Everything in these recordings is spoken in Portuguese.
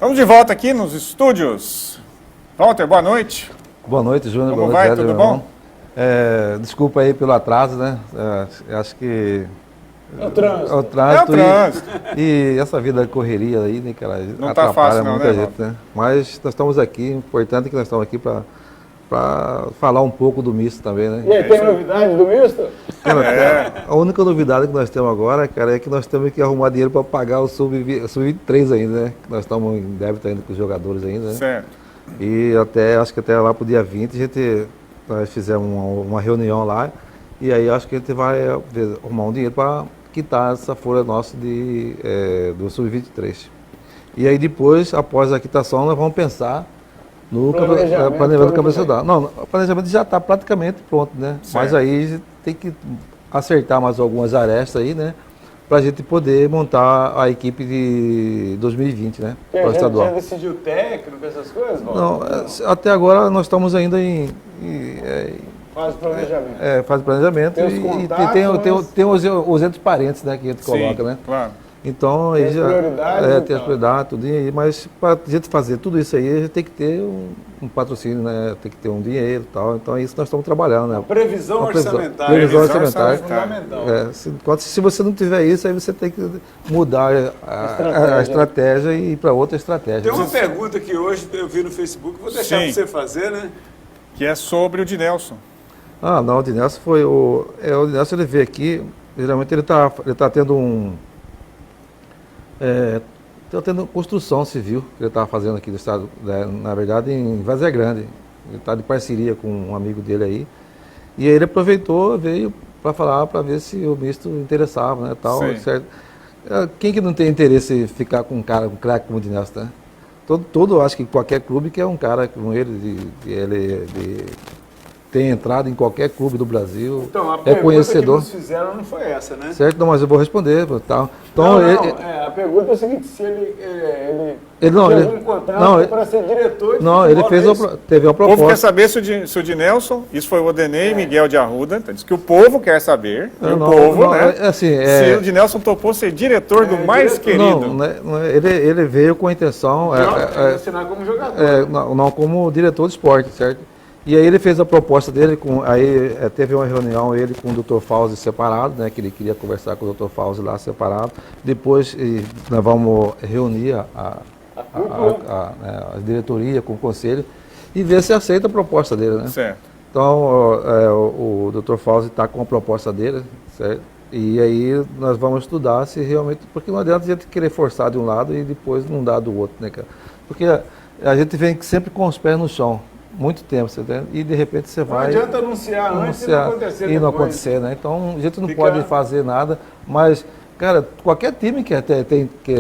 Estamos de volta aqui nos estúdios. Walter, boa noite. Boa noite, Júnior. Como boa noite, vai? Tudo bom? Desculpa aí pelo atraso, né? Acho que... É o trânsito. É o trânsito. É o trânsito. E essa vida de correria aí, né, cara? Não tá fácil não, muita né, gente, né? Mas nós estamos aqui, importante que nós estamos aqui para falar um pouco do misto também, né? E aí, tem novidade do misto? Cara, a única novidade que nós temos agora, cara, é que nós temos que arrumar dinheiro para pagar o Sub-23 ainda, né? Que nós estamos em débito ainda com os jogadores ainda, né? Certo. E acho que até lá pro dia 20 nós fizemos uma reunião lá e aí acho que a gente vai arrumar um dinheiro para quitar essa folha nossa do Sub-23. E aí depois, após a quitação, nós vamos pensar no planejamento do campeonato. Não, o planejamento já está praticamente pronto, né? Certo. Mas aí tem que acertar mais algumas arestas aí, né? Para a gente poder montar a equipe de 2020, né? Porque Para o a gente estadual. já decidiu técnico, essas coisas? Não, até agora nós estamos ainda em Faz planejamento. faz planejamento Tem os e contatos, tem os entes parentes, né, que a gente coloca, né? Claro. Então, Tem aí as já prioridades, tem então. as prioridades, tudo aí, mas para a gente fazer tudo isso aí, a gente tem que ter um patrocínio, né? Tem que ter um dinheiro e tal. Então é isso que nós estamos trabalhando, né? Previsão Uma orçamentária. previsão Isso é orçamentária. fundamental. Se você não tiver isso, aí você tem que mudar a estratégia e ir para outra estratégia. Tem uma pergunta que hoje eu vi no Facebook, vou deixar para você fazer, né? Que é sobre o Dinelson. Ah, não, o Dinelson foi o Dinelson, ele veio aqui, geralmente ele tá tendo tá tendo construção civil que ele estava fazendo aqui do estado, né, na verdade em Várzea Grande. Ele está de parceria com um amigo dele aí. E aí ele aproveitou, veio para falar, para ver se o misto interessava, né, tal, certo. Quem que não tem interesse em ficar com um cara, um craque como o Dinelson, né? Todo, acho que qualquer clube quer um cara como ele, tem entrado em qualquer clube do Brasil, Então, a é pergunta conhecedor. que nos fizeram não foi essa, né? Certo, não, mas eu vou responder, tal. Então, A pergunta é a seguinte, se ele Ele não, tinha ele- algum contrato não, para ser diretor de não, ele futebol, fez não é isso? teve uma O povo quer proposta. saber se o Dinelson, isso foi o Odenei Miguel de Arruda, então diz que o povo quer saber, e o Não, povo, não, né? Se o Dinelson topou ser diretor do mais querido. Não, ele veio com a intenção, Assinar como jogador. não como diretor de esporte, certo? E aí ele fez a proposta dele, teve uma reunião ele com o Dr. Fauzi separado, né? Que ele queria conversar com o Dr. Fauzi lá separado. Depois nós vamos reunir a diretoria com o conselho e ver se aceita a proposta dele, né? Certo. Então, o Dr. Fauzi está com a proposta dele, certo? E aí nós vamos estudar se realmente... Porque não adianta a gente querer forçar de um lado e depois não dar do outro, né, cara? Porque a gente vem sempre com os pés no chão, muito tempo, você entende? E de repente você vai... Não adianta anunciar antes e não acontecer e não depois. acontecer, né? Então a gente não pode fazer nada, mas... Cara, qualquer time que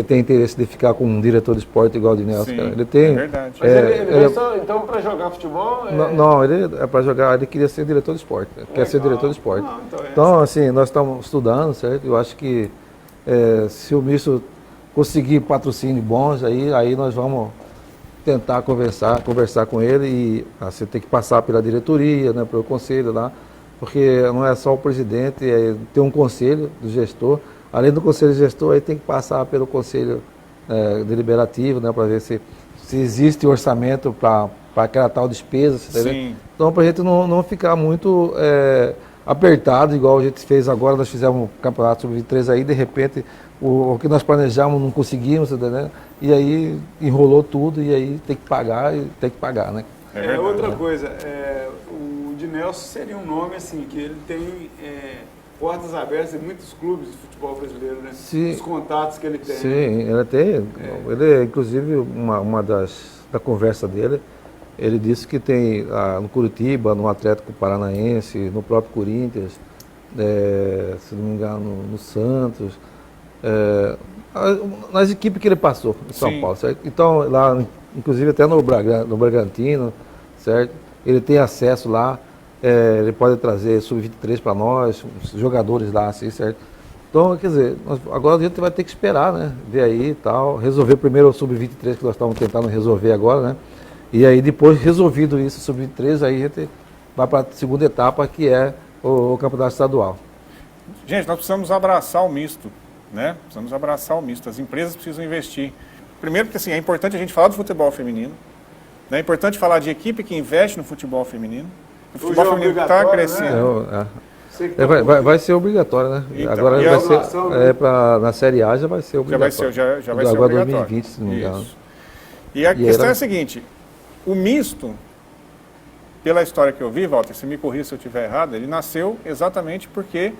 tem interesse de ficar com um diretor de esporte igual o Dinelson, Sim, cara, ele tem... é verdade. Mas ele veio só, então, para jogar futebol? Não, ele é para jogar, ele queria ser diretor de esporte, quer ser diretor de esporte. Não, Então, assim, nós estamos estudando, certo? Eu acho que se o misto conseguir patrocínio bons, aí nós vamos tentar conversar com ele e você tem que passar pela diretoria, né, pelo conselho lá, porque não é só o presidente, tem um conselho do gestor. Além do conselho gestor, aí tem que passar pelo conselho deliberativo, né, para ver se existe orçamento para aquela tal despesa. Sim. Então, para a gente não ficar muito apertado, igual a gente fez agora, nós fizemos um campeonato sub-23 aí, de repente, o que nós planejamos não conseguimos, né? E aí enrolou tudo e aí tem que pagar, né? Outra coisa, o Dinelson seria um nome assim, que ele tem portas abertas em muitos clubes de futebol brasileiro, né? Sim. Os contatos que ele tem. Sim, ele tem. Ele, inclusive, uma da conversa dele, ele disse que tem no Curitiba, no Atlético Paranaense, no próprio Corinthians, se não me engano, no Santos, nas equipes que ele passou em São Paulo, certo? Então, lá, inclusive até no Bragantino, certo? Ele tem acesso lá. Ele pode trazer sub-23 para nós, jogadores lá, assim, certo? Então, quer dizer, agora a gente vai ter que esperar, né? Ver aí e tal, resolver primeiro o sub-23 que nós estamos tentando resolver agora, né? E aí depois, resolvido isso, sub-23, aí a gente vai para a segunda etapa, que é o campeonato estadual. Gente, nós precisamos abraçar o misto, né? Precisamos abraçar o misto. As empresas precisam investir. Primeiro porque assim, é importante a gente falar do futebol feminino, né? É importante falar de equipe que investe no futebol feminino. O futebol Hoje é feminino está obrigatório, crescendo. Você que tá Vai ser obrigatório, né? Então, Agora e a vai ser, relação, né? na Série A já vai ser Já vai obrigatório. ser, já vai ser Agora obrigatório. 2020, se não me engano. Isso. E a E questão era- é a seguinte, o misto, pela história que eu vi, Walter, se me corrija se eu estiver errado, ele nasceu exatamente porque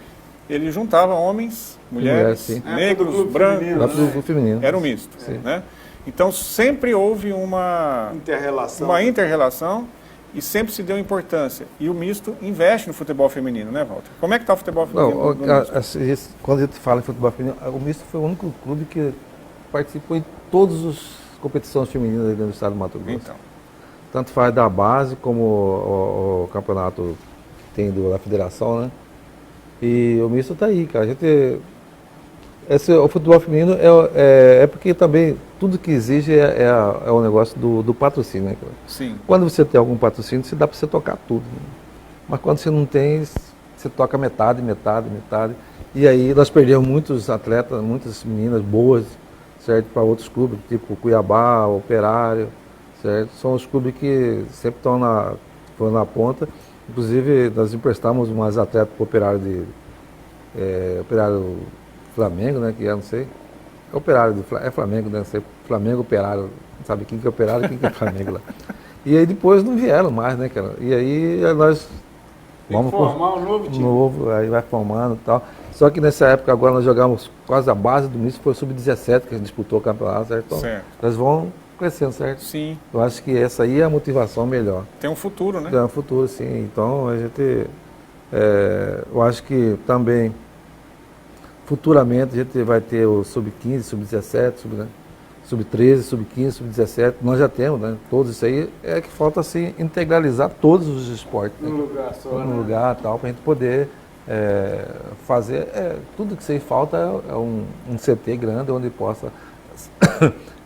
ele juntava homens, mulheres, sim. É, do negros, clube brancos, feminino, Lá né? pro feminino. era um misto, né? Então sempre houve uma Inter-relação. inter-relação e sempre se deu importância. E o misto investe no futebol feminino, né, Walter? Como é que está o futebol feminino? Não, no misto? quando a gente fala em futebol feminino, o Misto foi o único clube que participou em todas as competições femininas dentro do estado do Mato Grosso. Então, Tanto faz da base como o campeonato que tem da federação, né? E o Misto tá aí, cara. A gente, o futebol feminino é porque também tudo que exige é o negócio do patrocínio, né, cara? sim. Quando você tem algum patrocínio, você dá para você tocar tudo. Né? Mas quando você não tem, você toca metade, metade, metade. E aí nós perdemos muitos atletas, muitas meninas boas, certo, para outros clubes, tipo Cuiabá, Operário, certo? São os clubes que sempre estão na ponta. Inclusive, nós emprestamos umas atletas para o Operário Operário Flamengo, né, que é, não sei, é Operário, é Flamengo, né, não sei, Flamengo, Operário, não sabe quem que é Operário e quem que é Flamengo lá. E aí depois não vieram mais, né, cara? E aí nós Tem que formar um novo time. aí vai formando e tal. Só que nessa época agora nós jogamos quase a base do Misto, foi o Sub-17 que a gente disputou o campeonato, certo? Então, Certo. nós vamos crescendo, certo? Sim, Eu acho que essa aí é a motivação melhor. tem um futuro, né? É o futuro, sim. Então a gente, eu acho que também futuramente a gente vai ter o Sub-15, Sub-17, Sub-13, Sub-15, Sub-17. Nós já temos, né? Todos isso aí. É que falta assim integralizar todos os esportes. Né? Num lugar só, Num né? lugar tal, para a gente poder fazer. Tudo que isso aí falta é um CT grande onde possa.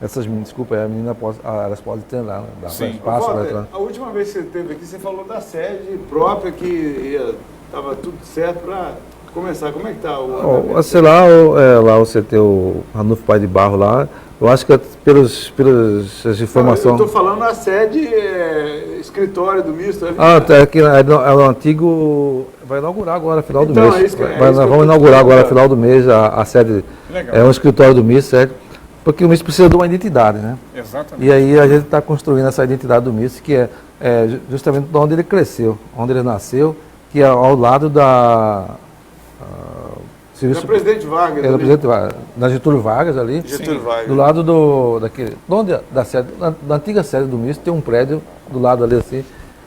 Essas meninas, desculpa, elas podem treinar, né? Dá Sim. espaço para Walter, treinar. a última vez que você esteve aqui, você falou da sede própria que estava tudo certo para começar. Como é que está o andamento? Sei lá, lá você tem o Ranulfo Pai de Barro lá, eu acho que pelas Eu informações. estou falando a sede, escritório do Misto. Tá aqui é o antigo. Vai inaugurar agora, final do Então, mês. é isso que- é isso que Nós eu vamos tô inaugurar falando, agora, cara. final do mês, a sede. Legal. É um escritório do MIS, certo? Porque o MIS precisa de uma identidade, né? Exatamente. E aí a gente está construindo essa identidade do MIS, que é justamente de onde ele cresceu, onde ele nasceu, que é ao lado da. É Serviço, o presidente Vargas. é, do ali. presidente Vargas, da Getúlio Vargas ali. Getúlio Vargas. Do lado daquele. Onde, da sede, da antiga sede do MIS, tem um prédio do lado ali assim.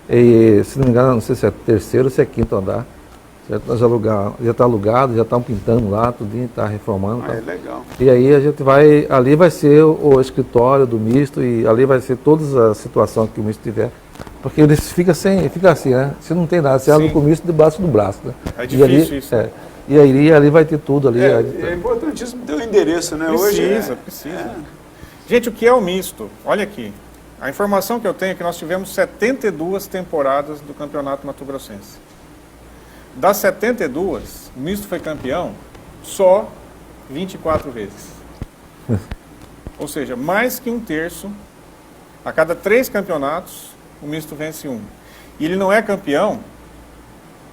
E, se não me engano, não sei se é terceiro ou se é quinto andar. Certo? Nós já está alugado, já estão pintando lá, tudinho, está reformando. Ah, tá. é legal. E aí a gente vai, ali vai ser o escritório do Misto e ali vai ser todas as situações que o Misto tiver. Porque ele fica assim, né? Você não tem nada, você anda Sim. com o Misto debaixo do braço, né? É E difícil ali, isso, né? E aí ali vai ter tudo ali. É importantíssimo ter o endereço, né? Precisa, Hoje precisa. Gente, o que é o misto? Olha aqui. A informação que eu tenho é que nós tivemos 72 temporadas do Campeonato Mato Grossense. Das 72, o misto foi campeão só 24 vezes. Ou seja, mais que um terço, a cada 3 campeonatos, o misto vence um. E ele não é campeão,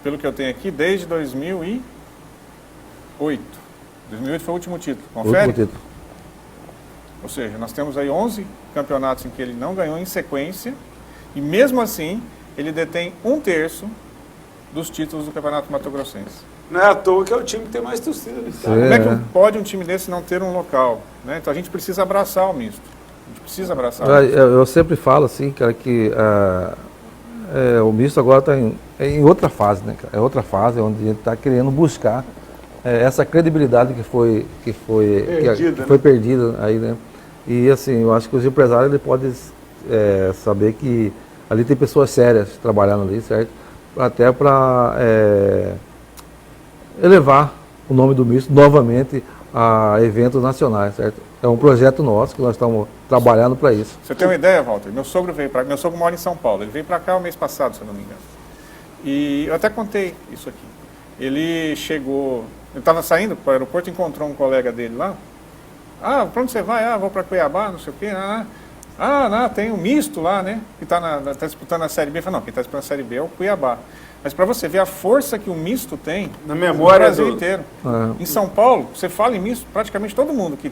pelo que eu tenho aqui, desde 2008. 2008 foi o último título, confere? Último título. Ou seja, nós temos aí 11 campeonatos em que ele não ganhou em sequência, e mesmo assim, ele detém um terço dos títulos do Campeonato Mato Grossense. não é à toa que é o time que tem mais torcida no estado. Como é que É. pode um time desse não ter um local? Né? Então a gente precisa abraçar o misto. A gente precisa abraçar o misto. Eu sempre falo assim, cara, que o Misto agora está em outra fase, né, cara? É outra fase onde a gente está querendo buscar essa credibilidade que foi Perdida, foi perdida aí, né? E assim, eu acho que os empresários ele podem saber que ali tem pessoas sérias trabalhando ali, certo? Até para elevar o nome do Misto novamente a eventos nacionais, certo? É um projeto nosso que nós estamos trabalhando para isso. Você tem uma ideia, Walter? Meu sogro mora em São Paulo. Ele veio para cá o mês passado, se eu não me engano. E eu até contei isso aqui. Ele chegou, ele estava saindo para o aeroporto, encontrou um colega dele lá Ah, para onde você vai? Ah, vou para Cuiabá, não sei o quê. Não, tem um misto lá, né? Que está disputando a Série B. Eu falo, não, quem está disputando a Série B é o Cuiabá. Mas para você ver a força que o misto tem na memória no Brasil inteiro. Em São Paulo, você fala em misto, praticamente todo mundo que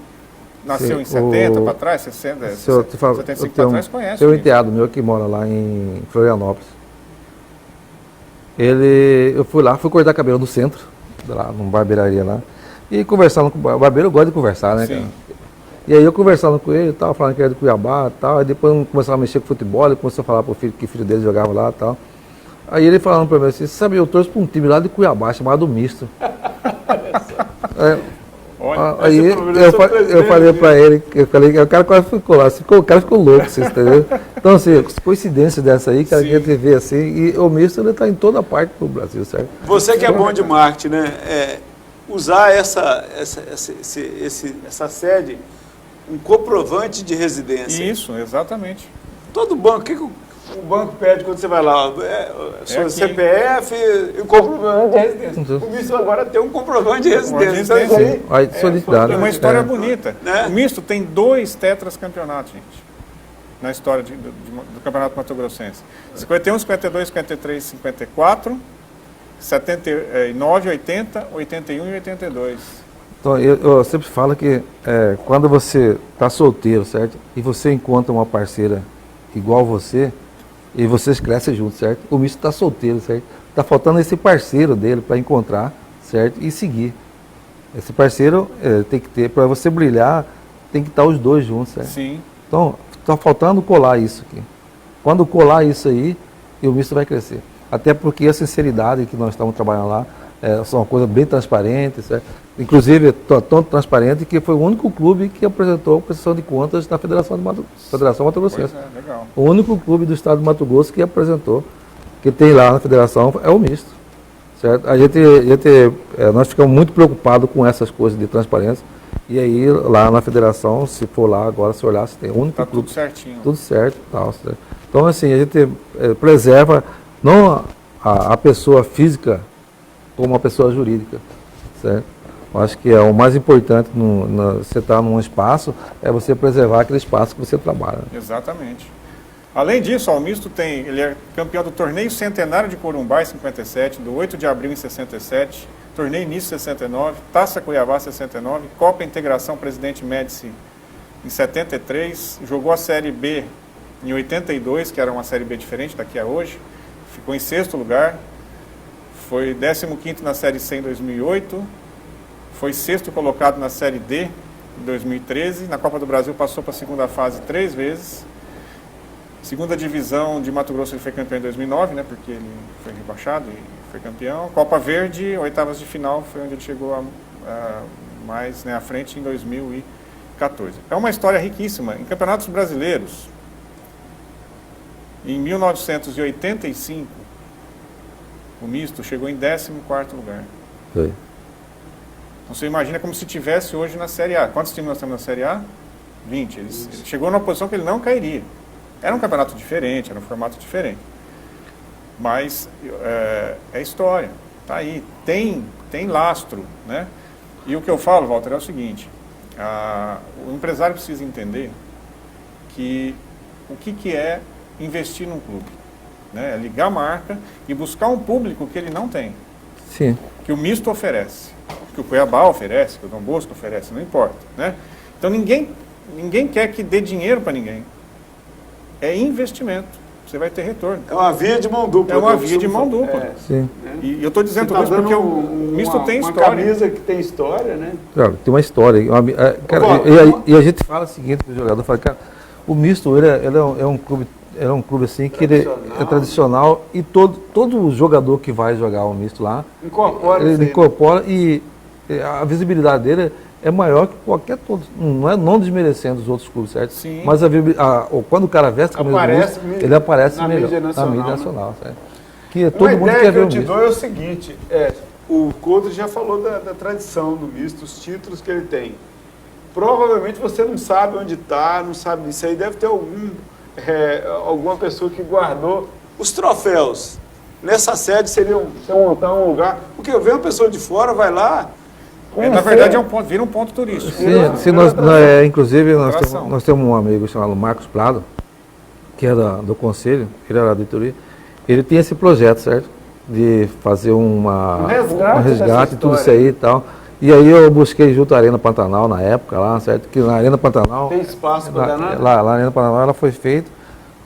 nasceu em 70 para trás, 60, 75 para trás, conhece. Tem um enteado meu que mora lá em Florianópolis. Eu fui lá, fui cortar cabelo no centro, lá, numa barbearia lá. E conversando com o barbeiro, eu gosto de conversar, né, cara? E aí eu conversando com ele, tal, falando que era do Cuiabá e tal. Aí depois começava a mexer com futebol, ele começou a falar pro filho que o filho dele jogava lá e tal. Aí ele falando pra mim assim, sabe, eu torço pra um time lá de Cuiabá, chamado Misto. Aí eu falei pra ele, o cara quase ficou lá, o cara ficou louco, você entendeu? Então assim, coincidência dessa aí, que a gente vê assim, e o Misto ele tá em toda parte do Brasil, certo? Você que é bom de marketing, né? Usar essa sede, um comprovante de residência. Isso, exatamente. Todo banco, o que o banco pede quando você vai lá? Seu CPF e o comprovante de residência. O Misto agora tem um comprovante de residência. É uma história bonita. Né? O Misto tem 2 tetracampeonatos, gente, na história do Campeonato Mato Grossense. 51, 52, 53, 54, 79, 80, 81 e 82. Então, eu sempre falo que quando você está solteiro, certo? E você encontra uma parceira igual você, e vocês crescem juntos, certo? O Misto está solteiro, certo? Está faltando esse parceiro dele para encontrar, certo? E seguir. Esse parceiro tem que ter, para você brilhar, tem que estar os dois juntos, certo? Sim. Então, está faltando colar isso aqui. Quando colar isso aí, o Misto vai crescer. Até porque a sinceridade que nós estamos trabalhando lá são uma coisa bem transparente, certo? Inclusive, tão transparente que foi o único clube que apresentou prestação de contas na Federação Mato Grossense. Legal. O único clube do estado do Mato Grosso que apresentou, que tem lá na federação, é o Misto. Certo? Nós ficamos muito preocupados com essas coisas de transparência. E aí, lá na federação, se for lá agora, se olhar, se tem o único clube. Tudo certinho. Tudo certo. Tal, certo. Então, assim, a gente preserva não a pessoa física como a pessoa jurídica. Certo? Eu acho que o mais importante, você estar num espaço, é você preservar aquele espaço que você trabalha. Exatamente. Além disso, o Misto ele é campeão do Torneio Centenário de Corumbá em 57, do 8 de abril em 67, Torneio Início em 69, Taça Cuiabá em 69, Copa Integração Presidente Médici em 73, jogou a Série B em 82, que era uma Série B diferente daqui a hoje, ficou em 6º lugar, foi 15º na Série C em 2008, foi 6º colocado na Série D em 2013, na Copa do Brasil passou para a segunda fase 3 vezes, segunda divisão de Mato Grosso ele foi campeão em 2009, né, porque ele foi rebaixado e foi campeão, Copa Verde, oitavas de final, foi onde ele chegou mais à frente em 2014. É uma história riquíssima. Em campeonatos brasileiros, em 1985, o Misto chegou em 14º lugar. Foi. Então você imagina como se tivesse hoje na Série A. Quantos times nós temos na Série A? 20. Ele chegou numa posição que ele não cairia. Era um campeonato diferente, era um formato diferente. Mas é história. Está aí. Tem lastro. Né? E o que eu falo, Walter, é o seguinte. O empresário precisa entender que o que é investir num clube. Né? É ligar a marca e buscar um público que ele não tem. Sim. Que o Misto oferece. Que o Cuiabá oferece, que o Dom Bosco oferece, não importa. Né? Então ninguém quer que dê dinheiro para ninguém. É investimento. Você vai ter retorno. É uma via de mão dupla. É uma via de mão dupla. Sim. E eu estou dizendo tudo isso porque o Misto tem história. Uma camisa que tem história, né? Claro, tem uma história. E a gente fala o seguinte para o jogador, fala, cara, o Misto ele é um clube assim que ele é tradicional e todo jogador que vai jogar o Misto lá incorpora e a visibilidade dele é maior que qualquer todo, não desmerecendo os outros clubes, certo? Sim. Mas quando o cara veste a camisa do Misto, ele aparece melhor na mídia nacional, certo? Que todo mundo quer ver o Misto. Uma ideia que eu te dou é o seguinte, o Couto já falou da tradição do Misto, os títulos que ele tem. Provavelmente você não sabe onde está, não sabe disso aí, deve ter alguma pessoa que guardou os troféus. Nessa sede seria montar um lugar, porque eu vejo uma pessoa de fora, vai lá, Na verdade, vira um ponto turístico. Sim, inclusive nós temos um amigo chamado Marcos Prado, que é do conselho, ele era da diretoria, ele tinha esse projeto, certo? De fazer um resgate, tudo isso aí e tal. E aí eu busquei junto à Arena Pantanal na época lá, certo? Que na Arena Pantanal... Tem espaço para danado? Lá na Arena Pantanal ela foi feita,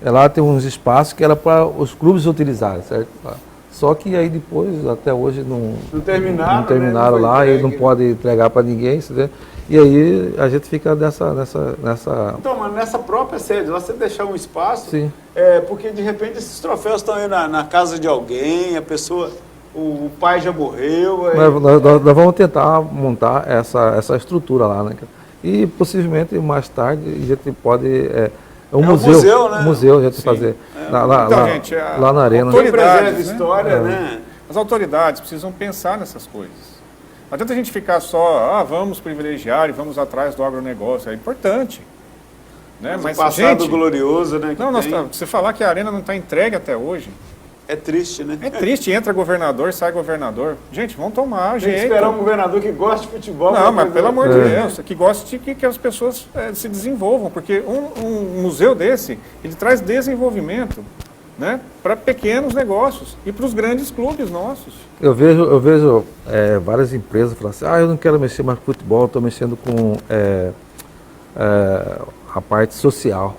lá tem uns espaços que era para os clubes utilizarem, certo? Só que aí depois, até hoje, não terminaram né? lá e não pode entregar para ninguém, entendeu? E aí a gente fica nessa... Então, mas nessa própria sede, lá você deixar um espaço, Sim. Porque de repente esses troféus estão aí na casa de alguém, a pessoa, o pai já morreu. Nós vamos tentar montar essa estrutura lá, né? E possivelmente mais tarde a gente pode... um museu, né? Um museu a gente fazer. Gente, lá na Arena. Autoridades, história, né? As autoridades precisam pensar nessas coisas. Não adianta a gente ficar só, vamos privilegiar e vamos atrás do agronegócio. É importante. Né? Mas o passado glorioso, né? Você falar que a Arena não está entregue até hoje. É triste, né? É triste, entra governador, sai governador. Gente, vamos tomar jeito. Tem que esperar um governador que goste de futebol. Não, mas pelo amor de Deus, que goste de que as pessoas se desenvolvam, porque um museu desse, ele traz desenvolvimento, né, para pequenos negócios e para os grandes clubes nossos. Eu vejo várias empresas falando assim, eu não quero mexer mais com futebol, estou mexendo com a parte social.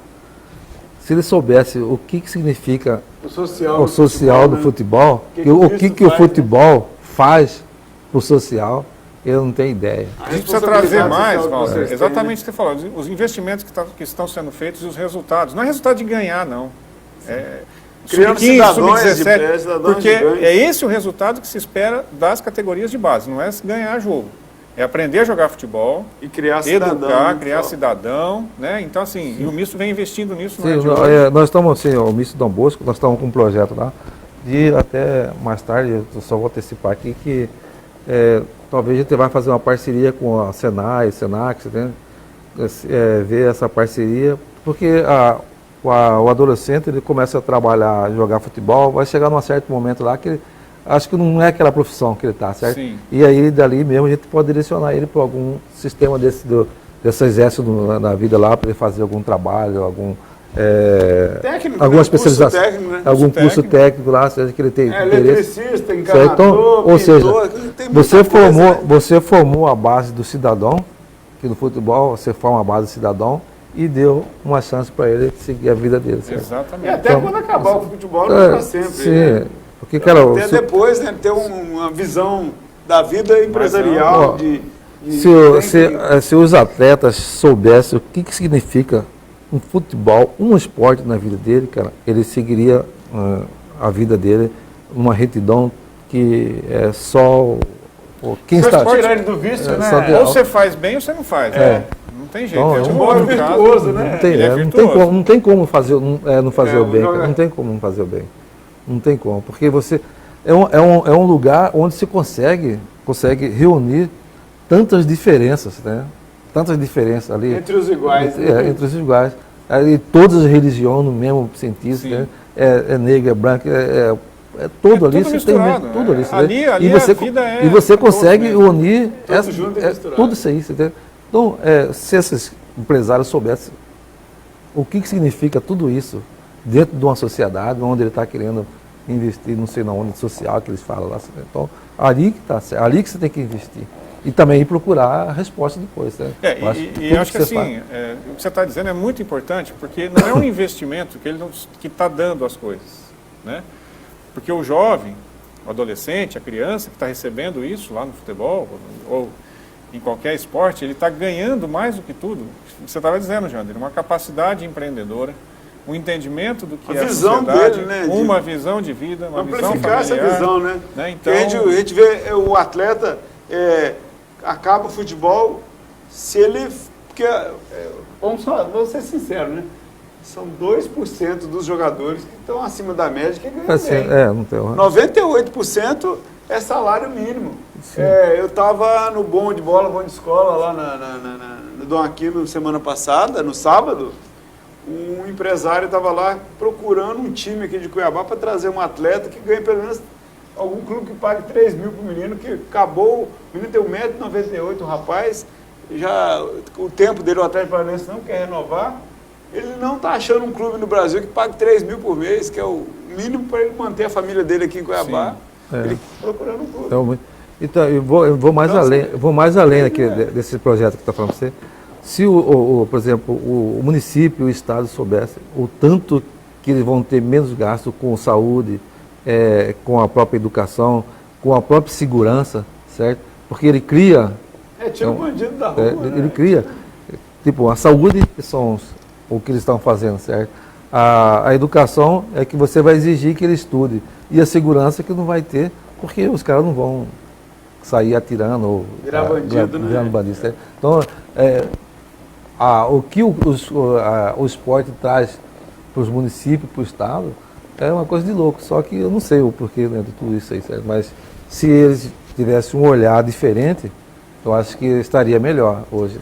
Se ele soubesse o que significa o social do futebol, o que o futebol faz para o social, ele não tem ideia. A gente precisa trazer mais, Walter, exatamente o que você falou, os investimentos que estão sendo feitos e os resultados. Não é resultado de ganhar, não. Criando cidadãos de pé, porque é esse o resultado que se espera das categorias de base, não é ganhar jogo. É aprender a jogar futebol, e criar educar, criar cidadão, né? Então, assim, e o misto vem investindo nisso. Sim, nós estamos, assim, o misto Dom Bosco, nós estamos com um projeto lá, de até mais tarde, eu só vou antecipar aqui, que talvez a gente vai fazer uma parceria com a Senai, Senac, né? Ver essa parceria, porque o adolescente, ele começa a trabalhar, jogar futebol, vai chegar num certo momento lá que acho que não é aquela profissão que ele está, certo? Sim. E aí, dali mesmo, a gente pode direcionar ele para algum sistema desse exército na vida lá, para ele fazer algum trabalho, alguma especialização, técnico, né? algum curso técnico lá, seja que ele tem interesse. Eletricista, encanador, então, ou seja, pintor, você formou a base do cidadão, que no futebol você forma a base do cidadão, e deu uma chance para ele seguir a vida dele. Certo? Exatamente. E até quando acabar o futebol, não é para sempre. Sim. Né? Porque, cara, até depois, né, ter uma visão da vida empresarial. Se os atletas soubessem o que significa um futebol, um esporte na vida dele, cara, ele seguiria a vida dele numa retidão que é só quem está tirar ele do vício, né? Ou você faz bem ou você não faz. Não tem jeito. Futebol é virtuoso, né? Não tem como fazer, não fazer o bem. Não tem como não fazer o bem. Não tem como, porque você é um lugar onde se consegue reunir tantas diferenças, né? Tantas diferenças ali. Entre os iguais. Entre os iguais. Ali, todas as religiões no mesmo sentido, né? É negro, é branco, tudo ali, você tem tudo ali. E você consegue unir tudo isso aí. Então, se esses empresários soubessem o que significa tudo isso dentro de uma sociedade onde ele está querendo investir, não sei na onde social que eles falam lá. Então, ali que você tem que investir. E também ir procurar a resposta depois. Né? Eu acho que assim, o que você está dizendo é muito importante, porque não é um investimento que está dando as coisas. Né? Porque o jovem, o adolescente, a criança que está recebendo isso lá no futebol, ou em qualquer esporte, ele está ganhando mais do que tudo. Você estava dizendo, Jander, uma capacidade empreendedora, um entendimento do que é a sociedade, dele, né, uma visão de vida, uma visão familiar. Amplificar essa visão, né? Então, a gente vê o atleta, acaba o futebol, se ele... Porque, vamos ser sinceros, né? São 2% dos jogadores que estão acima da média que ganham bem. Não tem 98% é salário mínimo. Eu estava no bonde de escola, lá no Dom Aquino, semana passada, no sábado. Um empresário estava lá procurando um time aqui de Cuiabá para trazer um atleta que ganhe pelo menos algum clube que pague 3 mil pro menino, que acabou, o menino tem 1,98 m, o rapaz, já o tempo dele, o Atlético Paranaense não quer renovar, ele não está achando um clube no Brasil que pague 3 mil por mês, que é o mínimo para ele manter a família dele aqui em Cuiabá. Ele procurando um clube. Então, eu vou mais além aqui, desse projeto que está falando para você. Se, por exemplo, o município e o estado soubessem o tanto que eles vão ter menos gasto com saúde, com a própria educação, com a própria segurança, certo? Porque ele cria... tira o bandido da rua, ele cria, tipo, a saúde são o que eles estão fazendo, certo? A educação é que você vai exigir que ele estude. E a segurança que não vai ter, porque os caras não vão sair atirando ou virar bandido, né? Virando bandido, certo? Então, o que o esporte traz para os municípios, para o estado, é uma coisa de louco. Só que eu não sei o porquê, né, de tudo isso aí, certo? Mas se eles tivessem um olhar diferente, eu acho que estaria melhor hoje.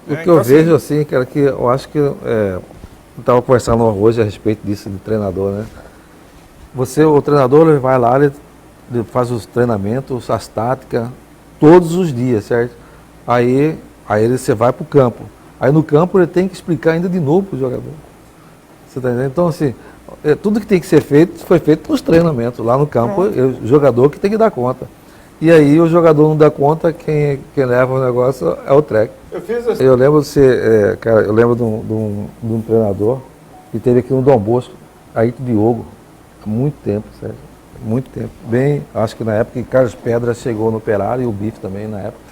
O que eu vejo assim, cara, que eu acho que eu estava conversando hoje a respeito disso de treinador, né? O treinador ele vai lá, ele faz os treinamentos, as táticas, todos os dias, certo? Aí você vai para o campo. Aí no campo ele tem que explicar ainda de novo para o jogador. Você está entendendo? Então, assim, tudo que tem que ser feito, foi feito nos treinamentos. Lá no campo, o jogador que tem que dar conta. E aí o jogador não dá conta, quem leva o negócio é o técnico. Eu lembro de um treinador que teve aqui no Dom Bosco, Ayrton Diogo, há muito tempo, certo? Muito tempo. Acho que na época que Carlos Pedras chegou no Operário e o Bife também na época.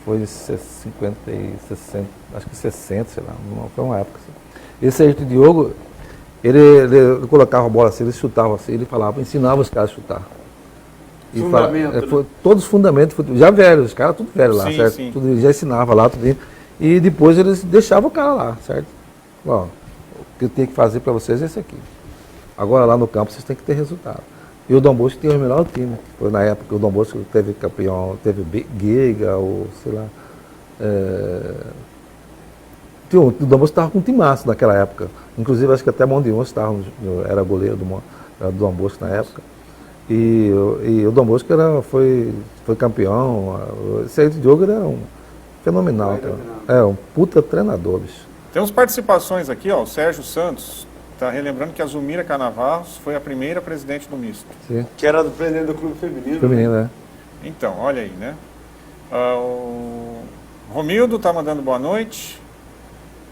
Foi em 50 e 60, acho que 60, sei lá, foi uma época. Assim. Esse Ayrton Diogo, ele colocava a bola assim, ele chutava assim, ele falava, ensinava os caras a chutar. Todos os fundamentos, já velhos, os caras tudo velho lá, certo? Sim. Tudo, ele já ensinava lá, tudo. E depois eles deixavam o cara lá, certo? Ó, o que eu tenho que fazer para vocês é esse aqui. Agora lá no campo vocês têm que ter resultado. E o Dom Bosco tem o melhor time. Foi na época que o Dom Bosco teve campeão, teve Giga, ou sei lá. O Dom Bosco estava com um timaço naquela época. Inclusive acho que até Mondionça era goleiro do Dom Bosco na época. E o Dom Bosco foi campeão. Esse aí de Diogo era um fenomenal. Um puta treinador, bicho. Temos participações aqui, ó. O Sérgio Santos está relembrando que a Zumira Canavarros foi a primeira presidente do misto. Sim. Que era do presidente do clube feminino. Feminino, né? Então, olha aí, né? O Romildo está mandando boa noite.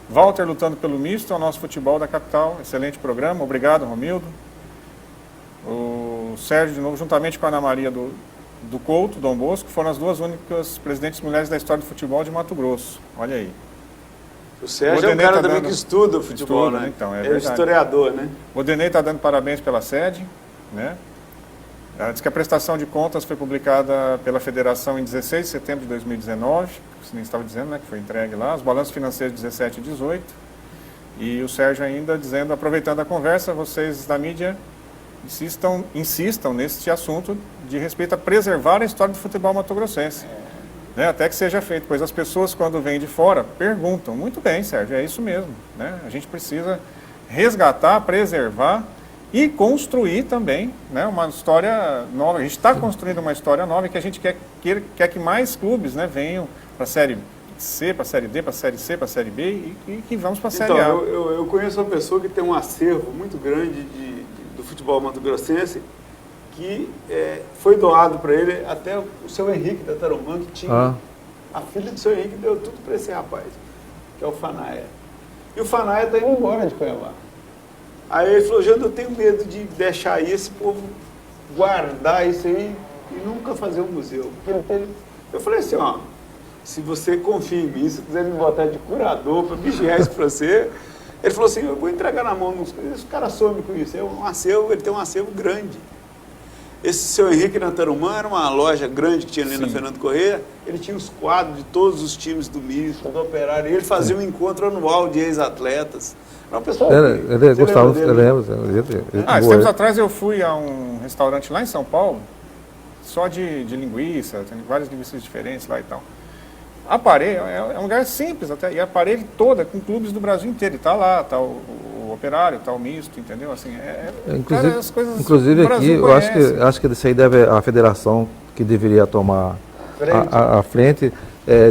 Walter lutando pelo misto, é o nosso futebol da capital. Excelente programa, obrigado, Romildo. O Sérgio, de novo, juntamente com a Ana Maria do Couto, Dom Bosco, foram as duas únicas presidentes mulheres da história do futebol de Mato Grosso. Olha aí. O Sérgio é um cara também que estuda o futebol, né? Então, é historiador, né? O Odenei está dando parabéns pela sede, né? Diz que a prestação de contas foi publicada pela Federação em 16 de setembro de 2019, que você nem estava dizendo, né? Que foi entregue lá, os balanços financeiros de 17 e 18. E o Sérgio ainda dizendo, aproveitando a conversa, vocês da mídia insistam nesse assunto de respeito a preservar a história do futebol mato-grossense. Né, até que seja feito, pois as pessoas quando vêm de fora perguntam, muito bem, Sérgio, é isso mesmo, né? A gente precisa resgatar, preservar e construir também, né, uma história nova. A gente está construindo uma história nova e que a gente quer que mais clubes, né, venham para a Série C, para a Série D, para a Série C, para a Série B e que vamos para a Série A. Eu conheço uma pessoa que tem um acervo muito grande do futebol mato-grossense, que foi doado para ele até o seu Henrique da Tarumã, que tinha a filha do seu Henrique, deu tudo para esse rapaz, que é o Fanaia. E o Fanaia está indo embora de Cuiabá. Aí ele falou, Jânio, eu tenho medo de deixar aí esse povo guardar isso aí e nunca fazer um museu. Eu falei assim, ó, se você confia em mim, se quiser me botar de curador para vigiar isso para você... Ele falou assim, eu vou entregar na mão dos... Os caras somem com isso, ele tem um acervo grande. Esse seu Henrique na Tarumã era uma loja grande que tinha ali na Fernando Corrêa. Ele tinha os quadros de todos os times do misto, do Operário. E ele fazia um encontro anual de ex-atletas. Era uma pessoa... Ele gostava, eu lembro. Esses tempos atrás eu fui a um restaurante lá em São Paulo, só de linguiça, tem várias linguiças diferentes lá e tal. A parede é um lugar simples até, e a parede toda com clubes do Brasil inteiro. E tá lá, tá o Operário, está o misto, entendeu? Assim, inclusive, cara, as coisas inclusive o aqui, Brasil eu acho que isso aí deve a federação que deveria tomar a frente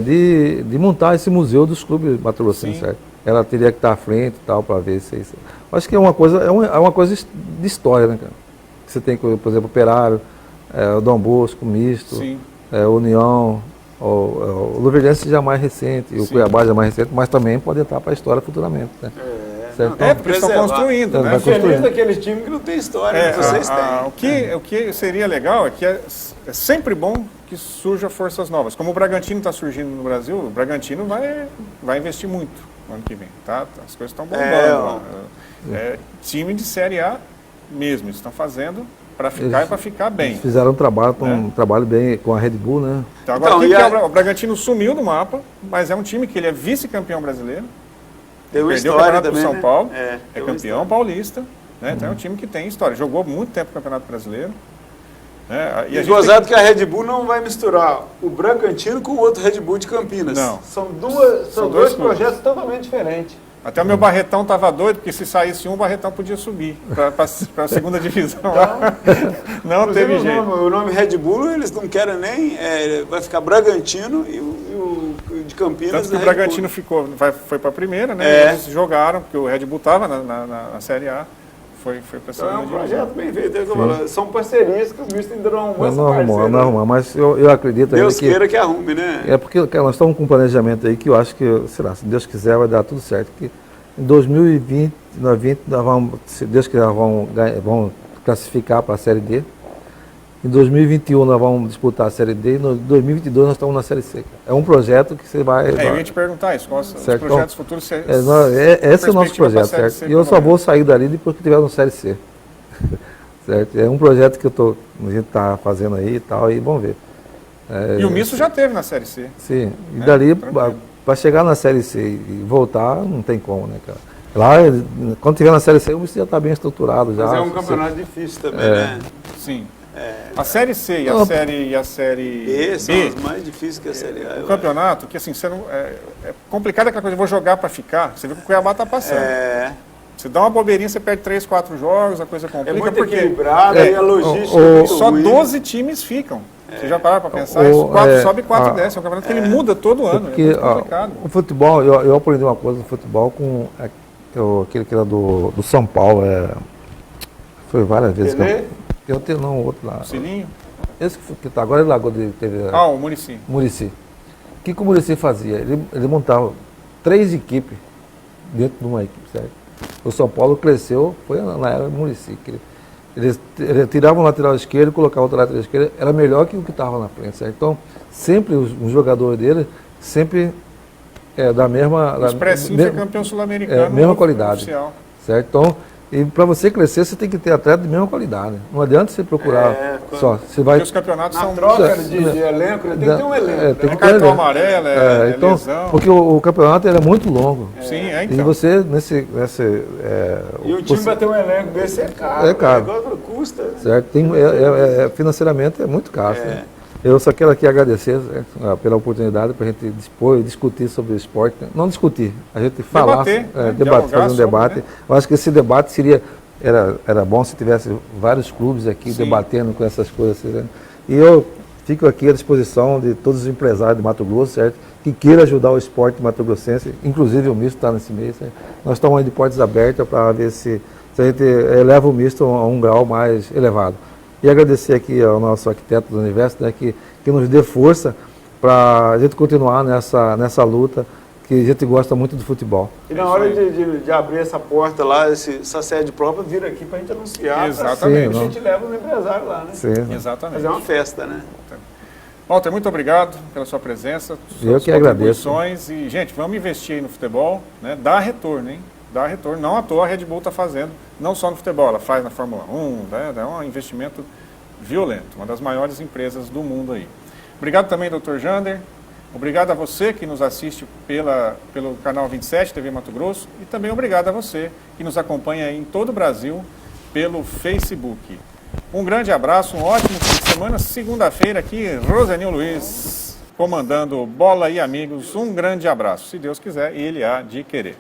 de montar esse museu dos clubes Mato Grossense, certo? Ela teria que estar à frente e tal, para ver se isso. Acho que é uma coisa de história, né, cara? Você tem, por exemplo, Operário, o Dom Bosco, o Misto, o União, o Luverdense já mais recente, o Cuiabá já mais recente, mas também pode entrar para a história futuramente, né? Porque eles estão construindo, né? Feliz daqueles times que não tem história, vocês têm. O que seria legal é que é sempre bom que surja forças novas. Como o Bragantino está surgindo no Brasil, o Bragantino vai investir muito no ano que vem, tá? As coisas estão bombando lá. Time de Série A mesmo, eles estão fazendo para ficar e para ficar bem. Eles fizeram um trabalho bem com a Red Bull, né? Então, agora o Bragantino sumiu do mapa, mas é um time que ele é vice-campeão brasileiro. Tem uma perdeu história o Campeonato também, do São Paulo, é campeão paulista, né? Então é um time que tem história. Jogou muito tempo no Campeonato Brasileiro. Né? E gozado que a Red Bull não vai misturar o Bragantino com o outro Red Bull de Campinas. Não. São dois projetos totalmente diferentes. Até o meu Barretão estava doido, porque se saísse um, o Barretão podia subir para a segunda divisão. Não teve jeito. O nome Red Bull, eles não querem nem... vai ficar Bragantino e o de Campinas... Tanto que o Bragantino foi para a primeira, né? Eles jogaram, porque o Red Bull estava na Série A. Foi para a segunda divisão. É um projeto bem feito. São parcerias que o Misto ainda não arrumou essa parceria. Não arrumou, mas eu acredito... Deus queira que arrume, né? É porque nós estamos com um planejamento aí que eu acho que, sei lá, se Deus quiser vai dar tudo certo. Que em 2020, nós vamos, se Deus quiser, vamos classificar para a Série D. Em 2021 nós vamos disputar a Série D e em 2022 nós estamos na Série C. É um projeto que você vai... eu ia te perguntar isso, quais os projetos futuros... Esse é o nosso projeto, certo? E eu só vou sair dali depois que tiver no Série C. Certo? É um projeto que a gente está fazendo aí e tal, e vamos ver. E o Misto já teve na Série C. Sim, e dali, para chegar na Série C e voltar, não tem como, né, cara? Lá, quando tiver na Série C, o Misto já está bem estruturado. Mas é um campeonato difícil também, né? Sim. A Série C e a Série B são B, as mais difíceis que a Série A. O campeonato, que assim, você não, é complicado aquela coisa, eu vou jogar para ficar. Você viu que o Cuiabá está passando. Você dá uma bobeirinha, você perde 3, 4 jogos, a coisa complica. É muito porque equilibrado e a logística só 12 times ficam. Você já pararam para pensar? Isso, 4 sobe, 4 desce. É um campeonato que ele muda todo ano. Porque, é muito complicado. O futebol, eu aprendi uma coisa no futebol com aquele que era do São Paulo. Foi várias vezes. Eu tenho outro lá. O Sininho? Esse que tá, agora ele largou de TV. O Muricy. Muricy. O que o Muricy fazia? Ele montava 3 equipes dentro de uma equipe, certo? O São Paulo cresceu, foi na era do Muricy. Ele tirava o lateral esquerdo e colocava o lateral esquerdo, era melhor que o que estava na frente, certo? Então, sempre os jogadores dele, sempre da mesma... O Expressinho foi campeão sul-americano. Mesma qualidade, oficial. Certo? Então, e para você crescer, você tem que ter atleta de mesma qualidade. Não adianta você procurar só. Você vai... Porque os campeonatos são... troca de elenco, tem que ter um elenco. Tem que ter cartão amarelo, então, lesão. Porque o campeonato é muito longo. Sim, então. E você, e o time vai ter um elenco desse caro. É caro. Custa. Certo? Financeiramente é muito caro. Né? Eu só quero aqui agradecer pela oportunidade para a gente discutir sobre o esporte. Não discutir, a gente falar, debater, fazer um debate. Né? Eu acho que esse debate era bom se tivesse vários clubes aqui debatendo com essas coisas. Né? E eu fico aqui à disposição de todos os empresários de Mato Grosso, certo? Que queiram ajudar o esporte mato-grossense, inclusive o Misto está nesse mês. Certo? Nós estamos aí de portas abertas para ver se a gente eleva o Misto a um grau mais elevado. E agradecer aqui ao nosso arquiteto do universo, né, que nos dê força para a gente continuar nessa luta, que a gente gosta muito do futebol. E na hora de abrir essa porta lá, essa sede própria, vir aqui para a gente anunciar. Exatamente. A gente leva os empresários lá, né? Sim. Exatamente. Fazer uma festa, né? Walter, muito obrigado pela sua presença. Eu que agradeço. E, gente, vamos investir aí no futebol, né? Dá retorno, hein? Dá retorno. Não à toa a Red Bull está fazendo, não só no futebol, ela faz na Fórmula 1, né? É um investimento violento, uma das maiores empresas do mundo aí. Obrigado também, Dr. Jander. Obrigado a você que nos assiste pelo canal 27 TV Mato Grosso e também obrigado a você que nos acompanha aí em todo o Brasil pelo Facebook. Um grande abraço, um ótimo fim de semana. Segunda-feira aqui, Rosenil Luiz comandando Bola e Amigos. Um grande abraço, se Deus quiser, e Ele há de querer.